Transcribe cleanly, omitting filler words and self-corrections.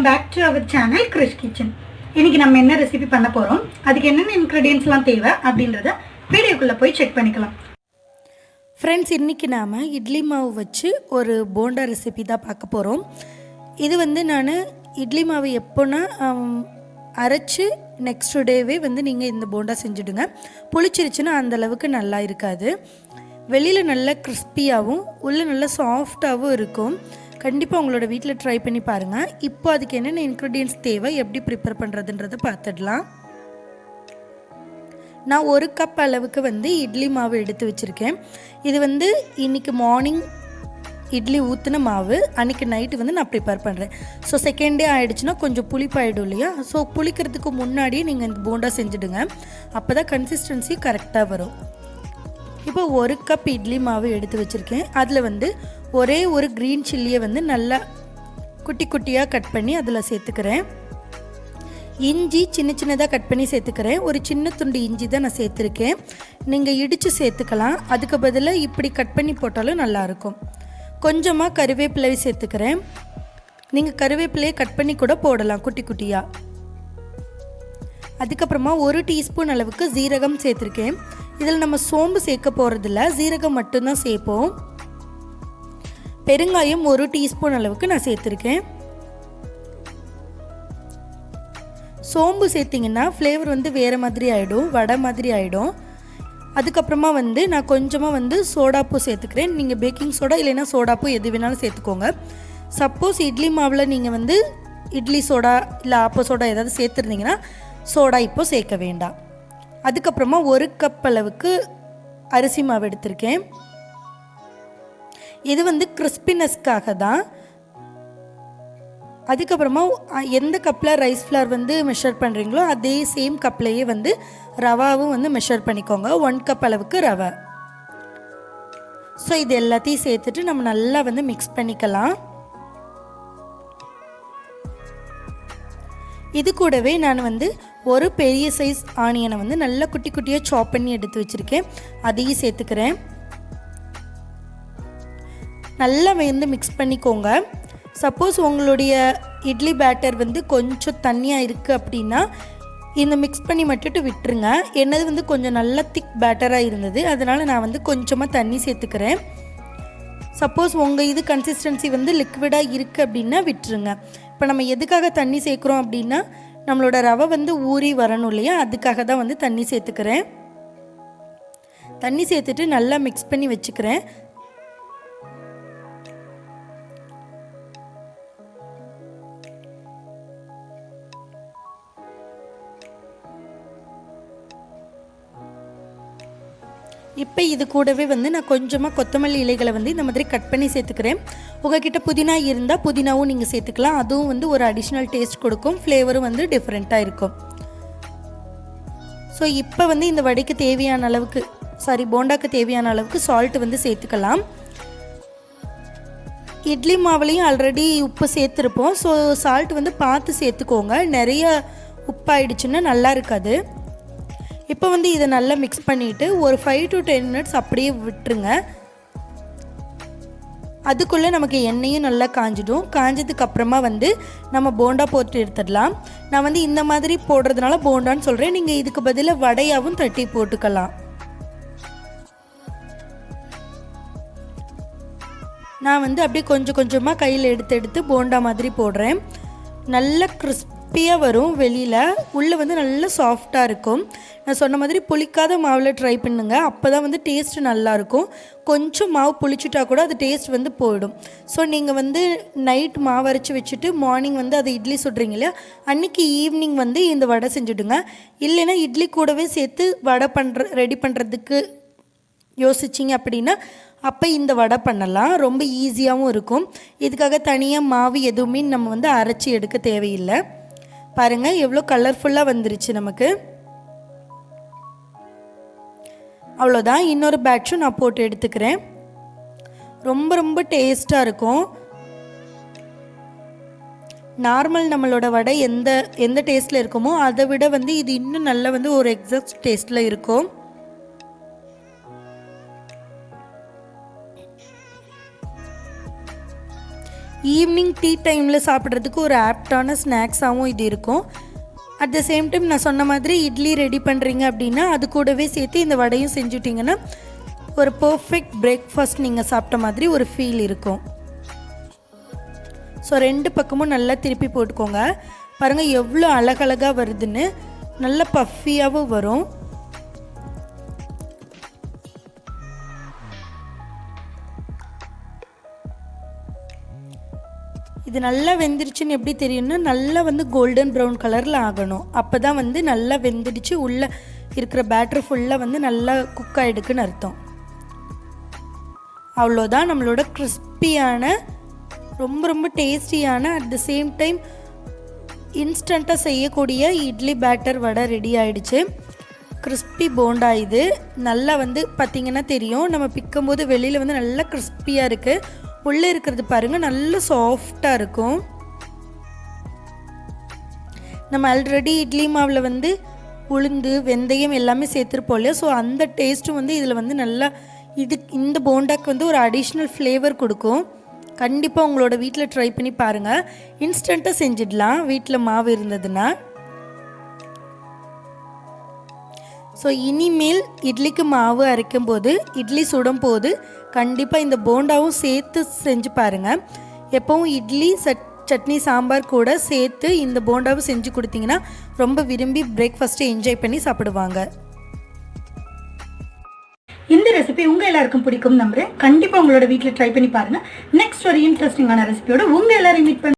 Welcome back to our channel Krish kitchen. இன்னைக்கு நம்ம என்ன ரெசிபி பண்ண போகிறோம், அதுக்கு என்னென்ன இன்க்ரீடியன்ஸ்லாம் தேவை அப்படின்றத வீடியோக்குள்ளே போய் செக் பண்ணிக்கலாம். ஃப்ரெண்ட்ஸ், இன்றைக்கி நாம் இட்லி மாவு வச்சு ஒரு போண்டா ரெசிபி தான் பார்க்க போகிறோம். இது நான் இட்லி மாவு எப்போனா அரைச்சி நெக்ஸ்ட் டேவே நீங்கள் இந்த போண்டா செஞ்சுடுங்க. புளிச்சிருச்சுன்னா அந்தளவுக்கு நல்லா இருக்காது. வெளியில் நல்லா கிறிஸ்பியாகவும் உள்ளே நல்லா சாஃப்டாகவும் இருக்கும். கண்டிப்பாக உங்களோட வீட்டில் ட்ரை பண்ணி பாருங்கள். இப்போ அதுக்கு என்னென்ன இன்க்ரீடியன்ஸ் தேவை, எப்படி ப்ரிப்பேர் பண்ணுறதுன்றதை பார்த்துடலாம். நான் 1 கப் அளவுக்கு இட்லி மாவு எடுத்து வச்சுருக்கேன். இது இன்றைக்கி மார்னிங் இட்லி ஊற்றின மாவு, அன்றைக்கி நைட்டு நான் ப்ரிப்பேர் பண்ணுறேன். ஸோ செகண்ட் டே ஆகிடுச்சுன்னா கொஞ்சம் புளிப்பாயிடும் இல்லையா? ஸோ புளிக்கிறதுக்கு முன்னாடியே நீங்கள் இந்த போண்டா செஞ்சுடுங்க. அப்போ தான் கன்சிஸ்டன்சி கரெக்டாக வரும். இப்போ 1 கப் இட்லி மாவு எடுத்து வச்சுருக்கேன். அதில் ஒரே ஒரு க்ரீன் சில்லியை நல்லா குட்டி குட்டியாக கட் பண்ணி அதில் சேர்த்துக்கிறேன். இஞ்சி சின்ன சின்னதாக கட் பண்ணி சேர்த்துக்கிறேன். ஒரு சின்ன துண்டு இஞ்சி தான் நான் சேர்த்துருக்கேன். நீங்கள் இடித்து சேர்த்துக்கலாம். அதுக்கு பதிலாக இப்படி கட் பண்ணி போட்டாலும் நல்லாயிருக்கும். கொஞ்சமாக கருவேப்பிலை சேர்த்துக்கிறேன். நீங்கள் கருவேப்பிலையை கட் பண்ணி கூட போடலாம் குட்டி குட்டியாக. அதுக்கப்புறமா 1 டீஸ்பூன் அளவுக்கு ஜீரகம் சேர்த்துருக்கேன். இதில் நம்ம சோம்பு சேர்க்க போகிறதில்ல, ஜீரகம் மட்டும்தான் சேர்ப்போம். பெருங்காயம் 1 டீஸ்பூன் அளவுக்கு நான் சேர்த்துருக்கேன். சோம்பு சேர்த்திங்கன்னா ஃப்ளேவர் வேறு மாதிரி ஆகிடும், வடை மாதிரி ஆகிடும். அதுக்கப்புறமா நான் கொஞ்சமாக சோடாப்பூ சேர்த்துக்கிறேன். நீங்கள் பேக்கிங் சோடா இல்லைன்னா சோடாப்பூ எது வேணாலும் சேர்த்துக்கோங்க. சப்போஸ் இட்லி மாவில் நீங்கள் இட்லி சோடா இல்லை ஆப்போ சோடா ஏதாவது சேர்த்துருந்தீங்கன்னா சோடா இப்போ சேர்க்க வேண்டாம். அதுக்கப்புறமா 1 கப் அளவுக்கு அரிசி மாவு எடுத்திருக்கேன். இது கிறிஸ்பினஸ்க்காக தான். அதுக்கப்புறமா எந்த கப்பில் ரைஸ் ஃப்ளார் மெஷர் பண்ணுறீங்களோ அதே சேம் கப்லேயே ரவாவும் மெஷர் பண்ணிக்கோங்க. 1 கப் அளவுக்கு ரவை. ஸோ இது எல்லாத்தையும் சேர்த்துட்டு நம்ம நல்லா மிக்ஸ் பண்ணிக்கலாம். இது கூடவே நான் ஒரு பெரிய சைஸ் ஆனியனை நல்லா குட்டி குட்டியாக சாப் பண்ணி எடுத்து வச்சுருக்கேன். அதையும் சேர்த்துக்கிறேன். நல்லா மிக்ஸ் பண்ணிக்கோங்க. சப்போஸ் உங்களுடைய இட்லி பேட்டர் கொஞ்சம் தண்ணியாக இருக்குது அப்படின்னா இந்த மிக்ஸ் பண்ணி மட்டும் விட்டுருங்க. என்னது கொஞ்சம் நல்லா திக் பேட்டராக இருந்தது, அதனால் நான் கொஞ்சமாக தண்ணி சேர்த்துக்கிறேன். சப்போஸ் உங்கள் இது கன்சிஸ்டன்சி லிக்விடாக இருக்குது அப்படின்னா விட்டுருங்க. இப்போ நம்ம எதுக்காக தண்ணி சேர்க்குறோம் அப்படின்னா நம்மளோட ரவை ஊறி வரணும் இல்லையா? அதுக்காக தான் தண்ணி சேர்த்துக்கிறேன். தண்ணி சேர்த்துட்டு நல்லா மிக்ஸ் பண்ணி வச்சுக்கிறேன். இப்போ இது கூடவே நான் கொஞ்சமாக கொத்தமல்லி இலைகளை இந்த மாதிரி கட் பண்ணி சேர்த்துக்கிறேன். உங்கள்கிட்ட புதினா இருந்தால் புதினாவும் நீங்கள் சேர்த்துக்கலாம். அதுவும் ஒரு அடிஷ்னல் டேஸ்ட் கொடுக்கும், ஃப்ளேவரும் டிஃப்ரெண்ட்டாக இருக்கும். ஸோ இப்போ இந்த வடைக்கு தேவையான அளவுக்கு போண்டாக்கு தேவையான அளவுக்கு சால்ட்டு சேர்த்துக்கலாம். இட்லி மாவுலையும் ஆல்ரெடி உப்பு சேர்த்துருப்போம். ஸோ சால்ட் பார்த்து சேர்த்துக்கோங்க. நிறைய உப்பாயிடுச்சுன்னா நல்லா இருக்காது. இப்போ இதை நல்லா மிக்ஸ் பண்ணிவிட்டு ஒரு 5 to 10 minutes அப்படியே விட்டுருங்க. அதுக்குள்ளே நமக்கு எண்ணெயும் நல்லா காஞ்சிடும். காஞ்சதுக்கு அப்புறமா நம்ம போண்டா போட்டு எடுத்துடலாம். நான் இந்த மாதிரி போடுறதுனால போண்டான்னு சொல்கிறேன். நீங்கள் இதுக்கு பதிலாக வடையாகவும் தட்டி போட்டுக்கலாம். நான் அப்படியே கொஞ்சம் கொஞ்சமாக கையில் எடுத்து போண்டா மாதிரி போடுறேன். நல்ல கிறிஸ்பியாக வரும். வெளியில் உள்ளே நல்லா சாஃப்டாக இருக்கும். நான் சொன்ன மாதிரி புளிக்காத மாவில் ட்ரை பண்ணுங்க. அப்போ தான் டேஸ்ட்டு நல்லாயிருக்கும். கொஞ்சம் மாவு புளிச்சுட்டா கூட அது டேஸ்ட் போயிடும். ஸோ நீங்கள் நைட் மாவு அரைச்சி வச்சுட்டு மார்னிங் அதை இட்லி சுடுறீங்க இல்லையா, அன்றைக்கி ஈவினிங் இந்த வடை செஞ்சுடுங்க. இல்லைன்னா இட்லி கூடவே சேர்த்து வடை ரெடி பண்ணுறதுக்கு யோசிச்சிங்க அப்படின்னா அப்போ இந்த வடை பண்ணலாம். ரொம்ப ஈஸியாகவும் இருக்கும். இதுக்காக தனியாக மாவு எதுவுமே நம்ம அரைச்சி எடுக்க தேவையில்லை. பாருங்கள் எவ்வளோ கலர்ஃபுல்லாக வந்துருச்சு நமக்கு. அவ்வளோதான். இன்னொரு பேட்சும் நான் போட்டு எடுத்துக்கிறேன். ரொம்ப ரொம்ப டேஸ்ட்டாக இருக்கும். நார்மல் நம்மளோட வடை எந்த டேஸ்ட்டில் இருக்குமோ அதை விட இது இன்னும் நல்லா ஒரு எக்ஸாக்ட் டேஸ்ட்டில் இருக்கும். ஈவினிங் டீ டைமில் சாப்பிட்றதுக்கு ஒரு ஆப்டான ஸ்நாக்ஸாகவும் இது இருக்கும். அட் த சேம் டைம் நான் சொன்ன மாதிரி இட்லி ரெடி பண்ணுறீங்க அப்படின்னா அது கூடவே சேர்த்து இந்த வடையும் செஞ்சுட்டிங்கன்னா ஒரு பர்ஃபெக்ட் பிரேக்ஃபாஸ்ட் நீங்கள் சாப்பிட்ட மாதிரி ஒரு ஃபீல் இருக்கும். ஸோ 2 பக்கமும் நல்லா திருப்பி போட்டுக்கோங்க. பாருங்கள் எவ்வளோ அழகழகாக வருதுன்னு, நல்ல பஃபியாகவும் வரும். இது நல்லா வெந்துருச்சுன்னு எப்படி தெரியும்னா நல்லா வந்து கோல்டன் ப்ரௌன் கலரில் ஆகணும். அப்போ தான் வந்து நல்லா வெந்துடுச்சு, உள்ளே இருக்கிற பேட்டர் ஃபுல்லாக வந்து நல்லா குக் ஆகிடுக்குன்னு அர்த்தம். அவ்வளோதான், நம்மளோட கிறிஸ்பியான ரொம்ப ரொம்ப டேஸ்டியான அட் த சேம் டைம் இன்ஸ்டண்ட்டாக செய்யக்கூடிய இட்லி பேட்டர் வடை ரெடி ஆகிடுச்சு. கிறிஸ்பி போண்டா இது நல்லா வந்து பார்த்திங்கன்னா தெரியும், நம்ம பிக்கும்போது வெளியில் வந்து நல்லா கிறிஸ்பியாக இருக்குது. உள்ளே இருக்கிறது பாருங்கள் நல்ல சாஃப்டாக இருக்கும். நம்ம ஆல்ரெடி இட்லி மாவில் வந்து உளுந்து வெந்தயம் எல்லாமே சேர்த்துருப்போம் இல்லையா, ஸோ அந்த டேஸ்ட்டும் வந்து இதில் வந்து நல்லா இந்த போண்டாக்கு வந்து ஒரு அடிஷ்னல் ஃப்ளேவர் கொடுக்கும். கண்டிப்பாக உங்களோட வீட்டில் ட்ரை பண்ணி பாருங்கள். இன்ஸ்டண்ட்டாக செஞ்சிடலாம் வீட்டில் மாவு இருந்ததுன்னா. ஸோ இனிமேல் இட்லிக்கு மாவு அரைக்கும் போது இட்லி சுடும் போது கண்டிப்பாக இந்த போண்டாவும் சேர்த்து செஞ்சு பாருங்கள். எப்போவும் இட்லி சட்னி சாம்பார் கூட சேர்த்து இந்த போண்டாவும் செஞ்சு கொடுத்தீங்கன்னா ரொம்ப விரும்பி பிரேக்ஃபாஸ்ட்டை என்ஜாய் பண்ணி சாப்பிடுவாங்க. இந்த ரெசிபி உங்கள் எல்லாருக்கும் பிடிக்கும் நம்புறேன். கண்டிப்பாக உங்களோட வீட்டில் ட்ரை பண்ணி பாருங்கள். நெக்ஸ்ட் ஒரு இன்ட்ரெஸ்டிங்கான ரெசிபியோட உங்கள் எல்லாரையும் மீட் பண்ண